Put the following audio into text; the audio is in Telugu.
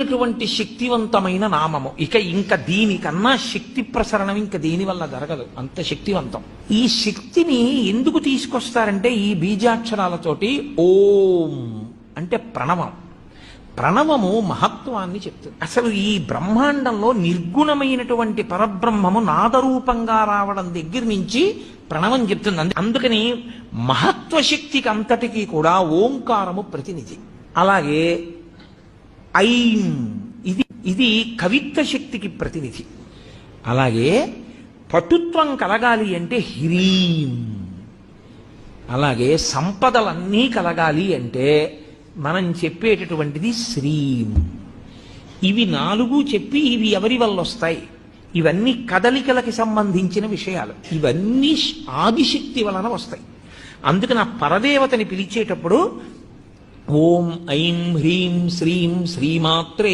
అటువంటి శక్తివంతమైన నామము. ఇంకా దీనికన్నా శక్తి ప్రసరణం ఇంకా దేని వల్ల జరగదు, అంత శక్తివంతం. ఈ శక్తిని ఎందుకు తీసుకొస్తారంటే ఈ బీజాక్షరాలతోటి ఓం అంటే ప్రణవం. ప్రణవము మహత్వాన్ని చెప్తుంది. అసలు ఈ బ్రహ్మాండంలో నిర్గుణమైనటువంటి పరబ్రహ్మము నాదరూపంగా రావడం దగ్గర నుంచి ప్రణవం చెప్తుంది. అందుకని మహత్వశక్తికి అంతటికీ కూడా ఓంకారము ప్రతినిధి. అలాగే ఐం ఇది కవిత్వ శక్తికి ప్రతినిధి. అలాగే పటుత్వం కలగాలి అంటే హ్రీం. అలాగే సంపదలన్నీ కలగాలి అంటే మనం చెప్పేటటువంటిది శ్రీం. ఇవి నాలుగు చెప్పి ఇవి ఎవరి వల్ల వస్తాయి? ఇవన్నీ కదలికలకి సంబంధించిన విషయాలు. ఇవన్నీ ఆదిశక్తి వలన వస్తాయి. అందుకని ఆ పరదేవతని పిలిచేటప్పుడు ఓం ఐం హ్రీం శ్రీం శ్రీమాత్రే